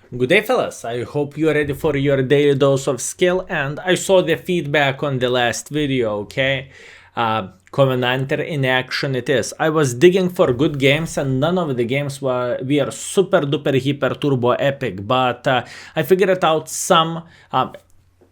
Good day, fellas. I hope you're ready for your daily dose of skill, and I saw the feedback on the last video, okay? Covenanter in action it is. I was digging for good games, and none of the games were super duper hyper turbo epic, but I figured out some.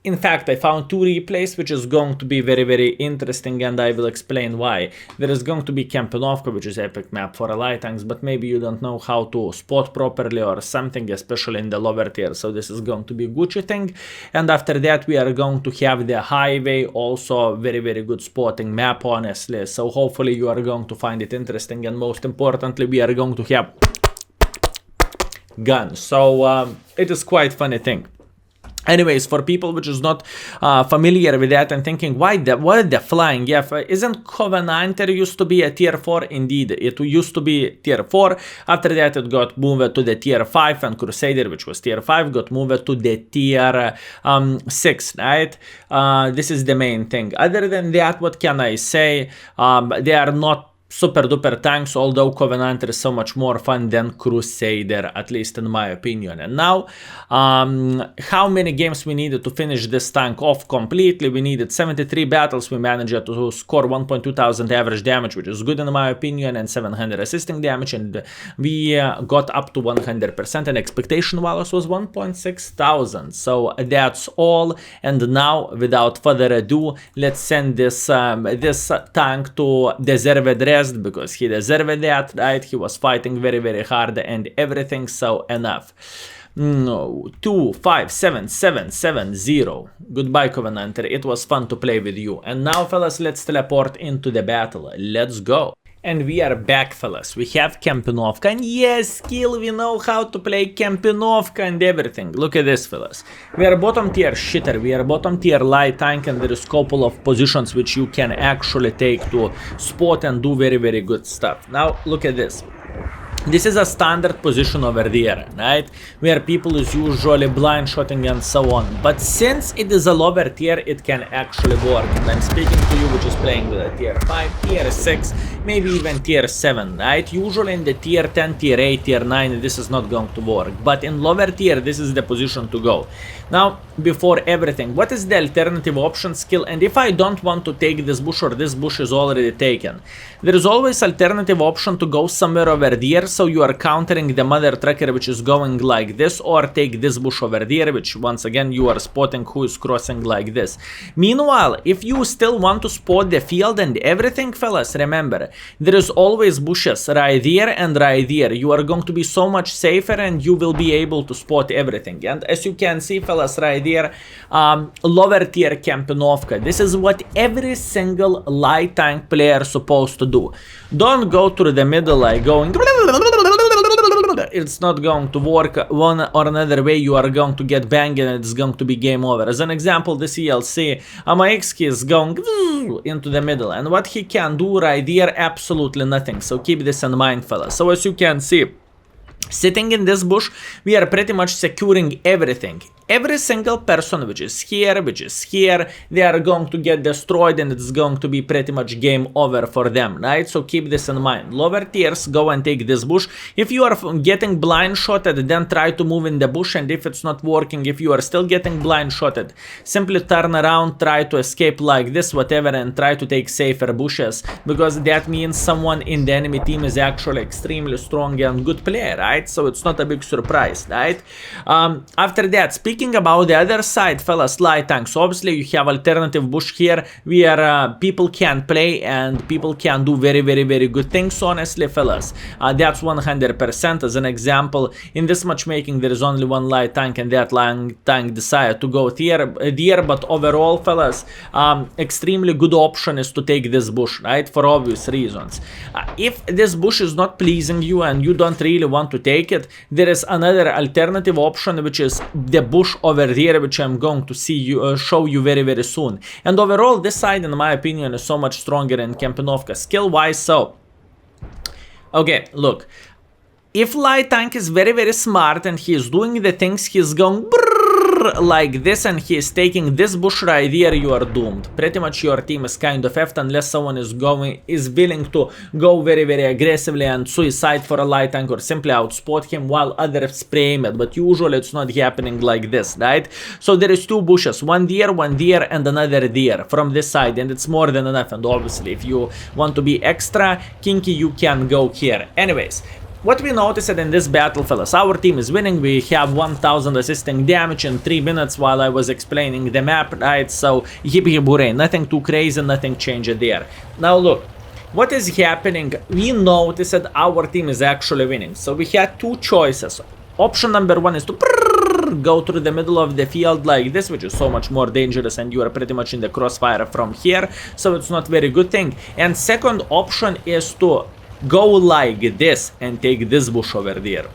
In fact, I found two replays, which is going to be very interesting, and I will explain why. There is going to be Kampenovka, which is epic map for light tanks, but maybe you don't know how to spot properly or something, especially in the lower tier, so this is going to be Gucci thing. And after that, we are going to have the highway, also very good spotting map, honestly, so hopefully you are going to find it interesting, and most importantly, we are going to have guns, so it is quite funny thing. Anyways, for people which is not familiar with that and thinking, what the flying? Yeah, isn't Covenanter used to be a tier 4? Indeed, it used to be tier 4. After that, it got moved to the tier 5, and Crusader, which was tier 5, got moved to the tier 6, right? This is the main thing. Other than that, what can I say? They are not super duper tanks, although Covenanter is so much more fun than Crusader, at least in my opinion. And now, how many games we needed to finish this tank off completely? We needed 73 battles. We managed to score 1,200 average damage, which is good in my opinion, and 700 assisting damage, and we got up to 100%, and expectation values was 1,600. So that's all, and now, without further ado, let's send this tank to deserved rest, because he deserved that, right? He was fighting very hard and everything, so enough. 25770. Goodbye, Covenanter. It was fun to play with you. And now, fellas, let's teleport into the battle. Let's go. And we are back, fellas. We have Kampenovka, and yes, skill, we know how to play Kampenovka and everything. Look at this, fellas. We are bottom tier shitter, we are bottom tier light tank, and there is a couple of positions which you can actually take to spot and do very good stuff. Now, look at this. This is a standard position over there, right? Where people is usually blind shotting and so on. But since it is a lower tier, it can actually work. And I'm speaking to you which is playing with a tier 5, tier 6, maybe even tier 7, right? Usually in the tier 10, tier 8, tier 9, this is not going to work. But in lower tier, this is the position to go. Now, before everything, what is the alternative option skill? And if I don't want to take this bush, or this bush is already taken, there is always alternative option to go somewhere over there, so you are countering the mother tracker which is going like this, or take this bush over there, which once again you are spotting who is crossing like this. Meanwhile, if you still want to spot the field and everything, fellas, remember, there is always bushes right there and right there. You are going to be so much safer, and you will be able to spot everything. And as you can see, fellas, right there, lower tier Kampenovka. This is what every single light tank player is supposed to do. Don't go through the middle like going, it's not going to work. One or another way, you are going to get banged and it's going to be game over. As an example, this ELC, Amaxki is going into the middle, and what he can do right there, absolutely nothing. So keep this in mind, fellas. So as you can see, sitting in this bush, we are pretty much securing everything. Every single person which is here, they are going to get destroyed, and it's going to be pretty much game over for them, right? So keep this in mind. Lower tiers, go and take this bush. If you are getting blind shotted, then try to move in the bush, and if it's not working, if you are still getting blind shotted, simply turn around, try to escape like this, whatever, and try to take safer bushes, because that means someone in the enemy team is actually extremely strong and good player, right? So it's not a big surprise, right? After that, speaking about the other side, fellas, light tanks, obviously you have alternative bush here where people can play and people can do very good things, honestly, fellas. That's 100%. As an example, in this matchmaking there is only one light tank, and that light tank decided to go there, but overall, fellas, extremely good option is to take this bush, right? For obvious reasons. If this bush is not pleasing you and you don't really want to take it, there is another alternative option, which is the bush over there, which I'm going to show you very soon. And overall, this side, in my opinion, is so much stronger in Kampenovka skill wise. So okay, look, if light tank is very smart and he is doing the things, he's going brrr, like this and he is taking this bush right here, you are doomed. Pretty much your team is kind of effed unless someone is willing to go very aggressively and suicide for a light tank or simply outspot him while others spray him it, but usually it's not happening like this, right? So there is two bushes, one there and another there from this side, and it's more than enough. And obviously if you want to be extra kinky, you can go here. Anyways, what we noticed in this battle, fellas, our team is winning. We have 1000 assisting damage in 3 minutes while I was explaining the map, right? So hip hip hooray, nothing too crazy, nothing changed there. Now look, what is happening? We noticed that our team is actually winning. So we had two choices. Option number one is to go through the middle of the field like this, which is so much more dangerous and you are pretty much in the crossfire from here, so it's not very good thing. And second option is to go like this and take this bush over there.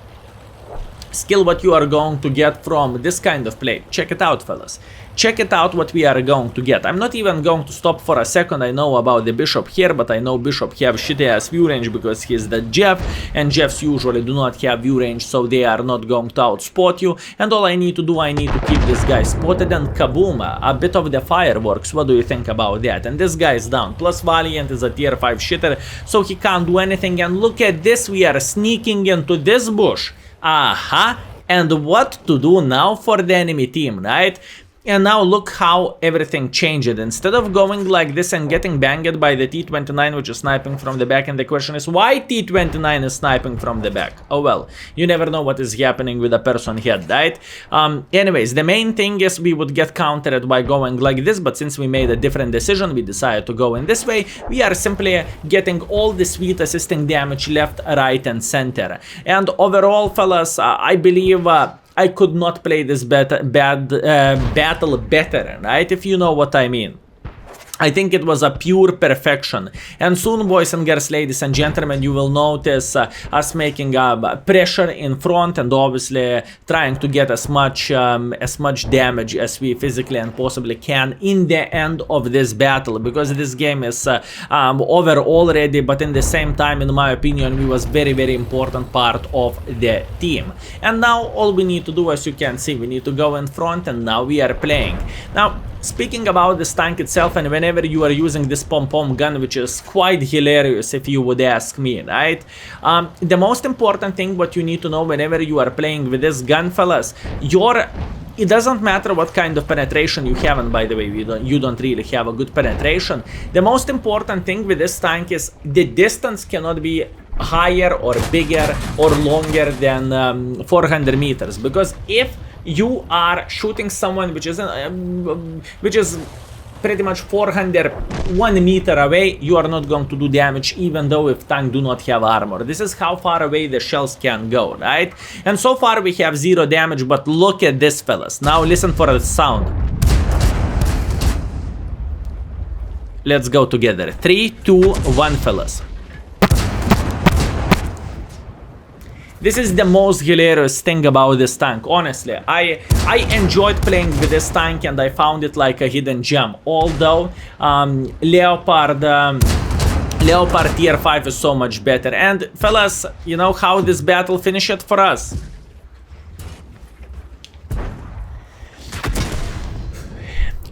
Skill what you are going to get from this kind of play. Check it out, fellas. Check it out what we are going to get. I'm not even going to stop for a second. I know about the bishop here, but I know bishop have shitty ass view range because he's the Jeff, and Jeffs usually do not have view range, so they are not going to outspot you. And all I need to do, I need to keep this guy spotted, and kaboom, a bit of the fireworks. What do you think about that? And this guy is down. Plus Valiant is a tier 5 shitter, so he can't do anything. And look at this, we are sneaking into this bush. Aha. And what to do now for the enemy team, right? And now look how everything changed. Instead of going like this and getting banged by the T-29, which is sniping from the back, and the question is why T-29 is sniping from the back? Oh well, you never know what is happening with a person head, right? Anyways, the main thing is we would get countered by going like this, but since we made a different decision, we decided to go in this way. We are simply getting all the sweet assisting damage left, right, and center. And overall, fellas, I believe I could not play this battle better, right? If you know what I mean. I think it was a pure perfection. And soon, boys and girls, ladies and gentlemen, you will notice us making pressure in front and obviously trying to get as much damage as we physically and possibly can in the end of this battle, because this game is over already, but in the same time, in my opinion, we was very important part of the team. And now all we need to do, as you can see, we need to go in front, and now we are playing. Now, speaking about this tank itself, and whenever you are using this Pom-pom gun, which is quite hilarious if you would ask me, right? The most important thing what you need to know whenever you are playing with this gun, fellas, it doesn't matter what kind of penetration you have, and by the way, you don't really have a good penetration. The most important thing with this tank is the distance cannot be higher or bigger or longer than 400 meters, because if you are shooting someone which is pretty much 401 meter away, you are not going to do damage even though if tank do not have armor. This is how far away the shells can go, right? And so far we have 0 damage, but look at this, fellas. Now listen for the sound. Let's go together. 3, 2, 1, fellas. This is the most hilarious thing about this tank, honestly. I enjoyed playing with this tank and I found it like a hidden gem. Although Leopard tier 5 is so much better. And fellas, you know how this battle finished for us?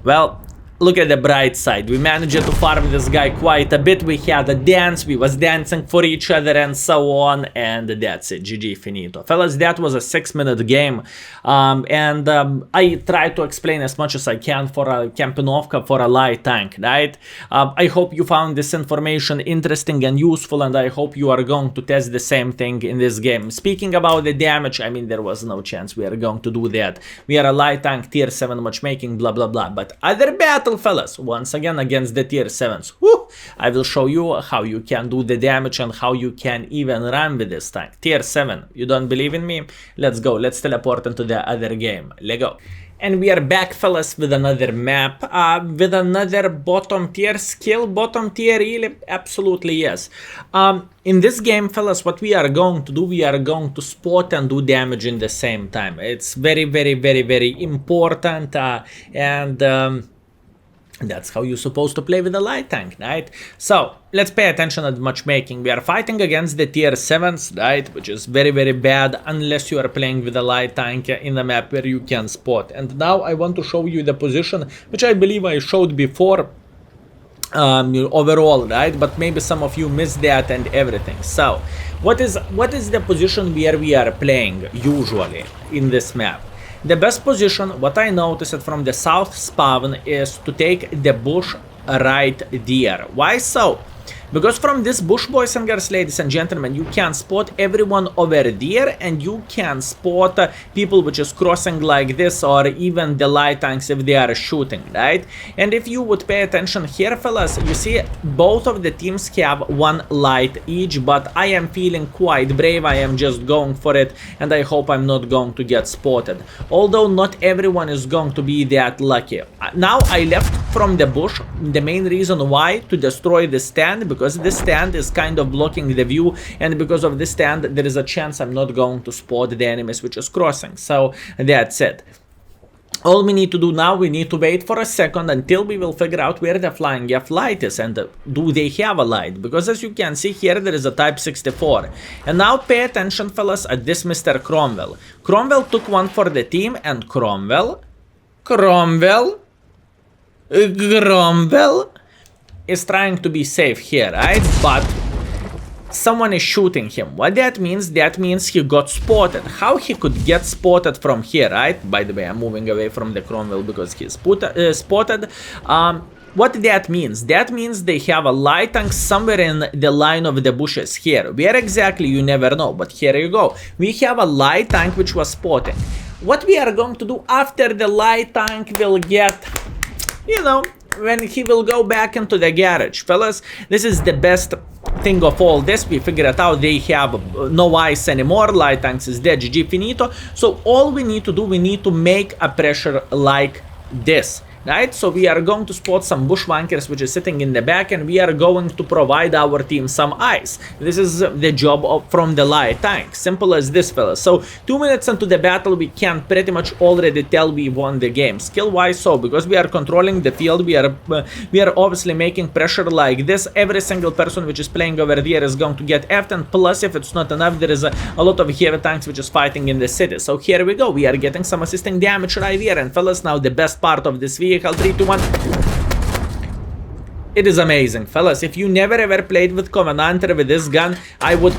Well, look at the bright side. We managed to farm this guy quite a bit. We had a dance, we was dancing for each other and so on, and that's it. GG finito. Fellas, that was a 6-minute game. I tried to explain as much as I can for a Kampenovka for a light tank, right? I hope you found this information interesting and useful, and I hope you are going to test the same thing in this game. Speaking about the damage, I mean, there was no chance we are going to do that. We are a light tank, tier 7 matchmaking, blah blah blah. But other battle, fellas, once again against the tier 7s. Woo! I will show you how you can do the damage and how you can even run with this tank. Tier 7. You don't believe in me? Let's go. Let's teleport into the other game. Let's go. And we are back, fellas, with another map, with another bottom tier skill. Bottom tier, really? Absolutely, yes. In this game, fellas, what we are going to do, we are going to spot and do damage in the same time. It's very important, and that's how you're supposed to play with a light tank, right? So, let's pay attention at matchmaking. We are fighting against the tier 7s, right? Which is very, very bad unless you are playing with a light tank in the map where you can spot. And now I want to show you the position, which I believe I showed before overall, right? But maybe some of you missed that and everything. So, what is the position where we are playing usually in this map? The best position, what I noticed from the south spawn, is to take the bush right there. Why so? Because from this bush, boys and girls, ladies and gentlemen, you can spot everyone over there, and you can spot people which is crossing like this, or even the light tanks if they are shooting, right? And if you would pay attention here, fellas, you see both of the teams have one light each, but I am feeling quite brave. I am just going for it, and I hope I'm not going to get spotted. Although not everyone is going to be that lucky. Now I left from the bush. The main reason why, to destroy the stand, because this stand is kind of blocking the view, and because of this stand there is a chance I'm not going to spot the enemies which is crossing. So that's it. All we need to do now, we need to wait for a second until we will figure out where the flying F light is, and do they have a light, because as you can see here there is a type 64. And now pay attention, fellas, at this Mr. Cromwell. Cromwell took one for the team, and Cromwell is trying to be safe here, right? But someone is shooting him. What that means? That means he got spotted. How he could get spotted from here, right? By the way, I'm moving away from the Cromwell because he's spotted. What that means? That means they have a light tank somewhere in the line of the bushes here. Where exactly, you never know, but here you go. We have a light tank which was spotting. What we are going to do after the light tank will get, you know, when he will go back into the garage, fellas, this is the best thing of all this. We figured out they have no ice anymore, light tanks is dead, GG finito. So all we need to do, we need to make a pressure like this, right? So we are going to spot some bushwankers which is sitting in the back, and we are going to provide our team some ice. This is the job from the light tank. Simple as this, fellas. So 2 minutes into the battle, we can pretty much already tell we won the game. Skill wise, so because we are controlling the field, we are obviously making pressure like this. Every single person which is playing over there is going to get F'd, and plus if it's not enough, there is a lot of heavy tanks which is fighting in the city. So here we go, we are getting some assisting damage right here. And fellas, now the best part of this vehicle, 3, 2, 1. It is amazing, fellas. If you never ever played with Covenanter with this gun, I would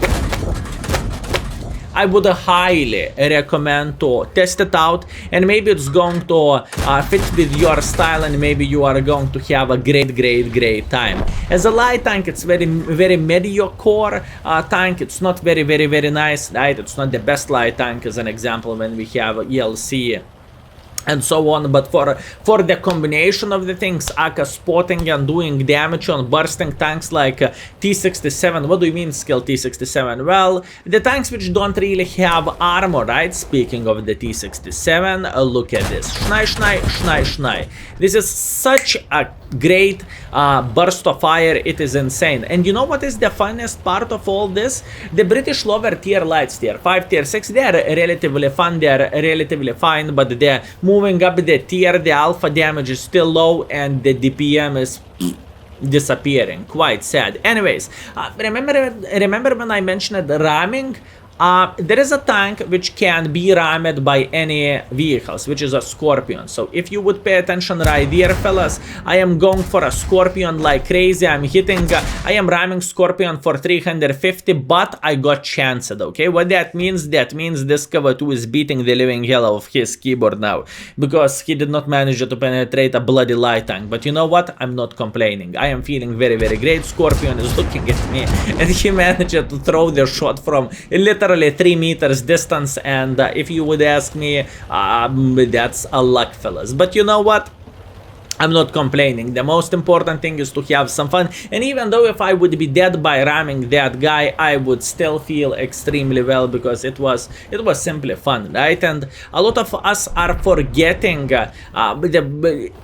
highly recommend to test it out, and maybe it's going to fit with your style, and maybe you are going to have a great time. As a light tank, it's very mediocre tank. It's not very nice, right? It's not the best light tank, as an example, when we have ELC and so on. But for the combination of the things, aka spotting and doing damage on bursting tanks like T67. What do you mean skill T67? Well, the tanks which don't really have armor, right? Speaking of the T67, look at this. Schnai. This is such a great burst of fire. It is insane. And you know what is the funniest part of all this? The British lower tier lights, tier 5, tier 6, they are relatively fun, they are relatively fine, but they're moving up the tier, the alpha damage is still low, and the DPM is disappearing. Quite sad. Anyways, remember when I mentioned ramming? There is a tank which can be rammed by any vehicles, which is a Scorpion. So if you would pay attention right here, fellas, I am going for a Scorpion like crazy. I am ramming Scorpion for 350, but I got chanced, okay? What that means? That means this cover 2 is beating the living hell out of his keyboard now, because he did not manage to penetrate a bloody light tank. But you know what? I'm not complaining. I am feeling very great. Scorpion is looking at me, and he managed to throw the shot from literally 3 meters distance, and if you would ask me, that's a luck, fellas. But you know what? I'm not complaining. The most important thing is to have some fun, and even though if I would be dead by ramming that guy, I would still feel extremely well, because it was simply fun, right? And a lot of us are forgetting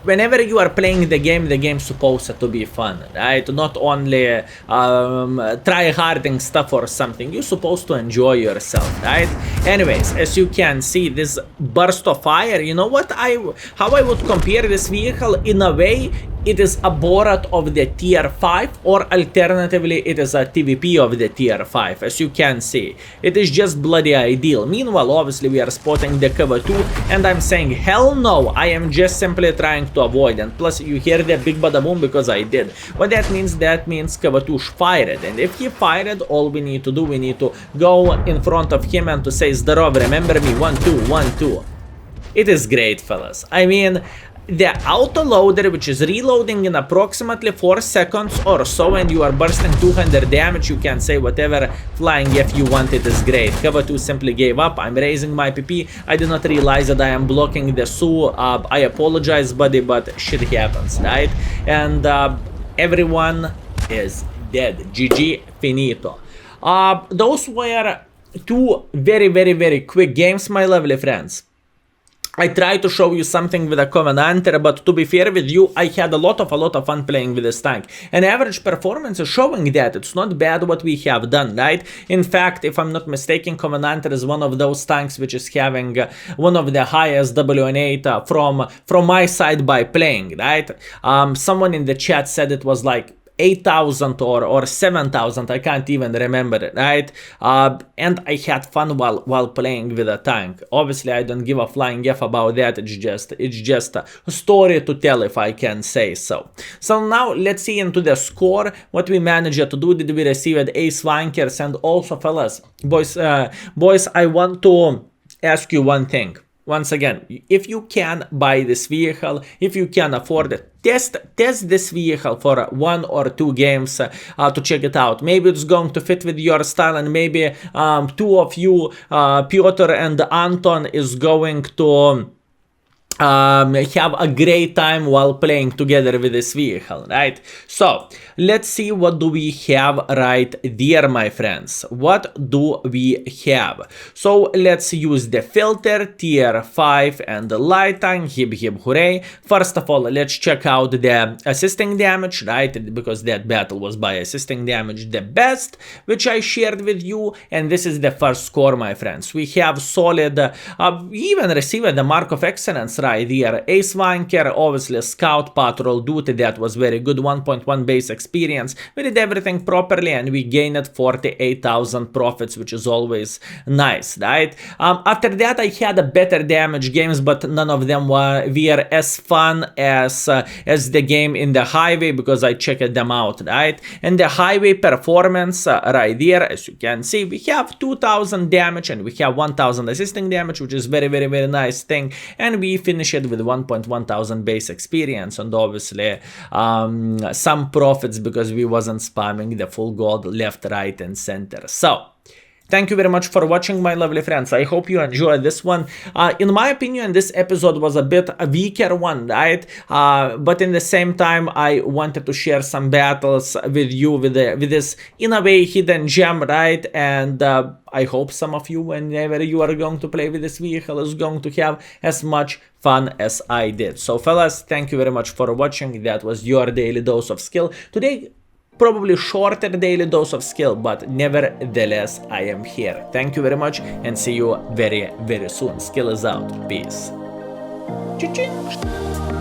whenever you are playing the game's supposed to be fun, right? Not only try harding stuff or something. You're supposed to enjoy yourself, right? Anyways, as you can see, this burst of fire, you know what how I would compare this vehicle? in a way, it is a Borat of the tier 5, or alternatively it is a TVP of the tier 5, as you can see. It is just bloody ideal. Meanwhile, obviously we are spotting the cover 2, and I'm saying hell no, I am just simply trying to avoid, and plus you hear the big bada boom because I did. What that means cover 2 fired, and if he fired, all we need to do, we need to go in front of him and to say Zdarov, remember me, 1-2, 1-2. It is great, fellas. I mean, the autoloader, which is reloading in approximately 4 seconds or so, and you are bursting 200 damage, you can say whatever flying if you want, it is great. Cover 2 simply gave up. I'm raising my PP. I did not realize that I am blocking the Su. I apologize, buddy, but shit happens, right? And everyone is dead. GG, finito. Those were 2 very quick games, my lovely friends. I tried to show you something with a Covenanter, but to be fair with you, I had a lot of fun playing with this tank. And average performance is showing that it's not bad what we have done, right? In fact, if I'm not mistaken, Covenanter is one of those tanks which is having one of the highest WN8 from my side by playing, right? Someone in the chat said it was like 8,000 or 7,000, I can't even remember it, right? And I had fun while playing with a tank. Obviously, I don't give a flying F about that. It's just a story to tell, if I can say so. So now let's see into the score. What we managed to do? Did we receive at ace flankers? And also, fellas, boys, I want to ask you one thing. Once again, if you can buy this vehicle, if you can afford it, test this vehicle for 1 or 2 games to check it out. Maybe it's going to fit with your style, and maybe 2 of you, Piotr and Anton, is going to have a great time while playing together with this vehicle, right? So let's see, what do we have right there, my friends? What do we have? So let's use the filter, tier 5 and the light tank, hip hooray. First of all, let's check out the assisting damage, right? Because that battle was by assisting damage the best, which I shared with you, and this is the first score, my friends. We have solid, even received the mark of excellence right here. Ace flanker, obviously scout patrol duty, that was very good. 1.1 base experience. We did everything properly, and we gained 48,000 profits, which is always nice, right? After that, I had a better damage games, but none of them were as fun as the game in the highway, because I checked them out, right? And the highway performance right there, as you can see, we have 2,000 damage and we have 1,000 assisting damage, which is very nice thing. And we finish it with 1.1 thousand base experience, and obviously some profits because we wasn't spamming the full gold left, right and center. So thank you very much for watching, my lovely friends. I hope you enjoyed this one. In my opinion, this episode was a bit a weaker one, right? But in the same time, I wanted to share some battles with you with this, in a way, hidden gem, right? And I hope some of you, whenever you are going to play with this vehicle, is going to have as much fun as I did. So fellas, thank you very much for watching. That was your daily dose of skill. Today, probably shorter daily dose of skill, but nevertheless, I am here. Thank you very much, and see you very soon. Skill is out. Peace. Choo-choo.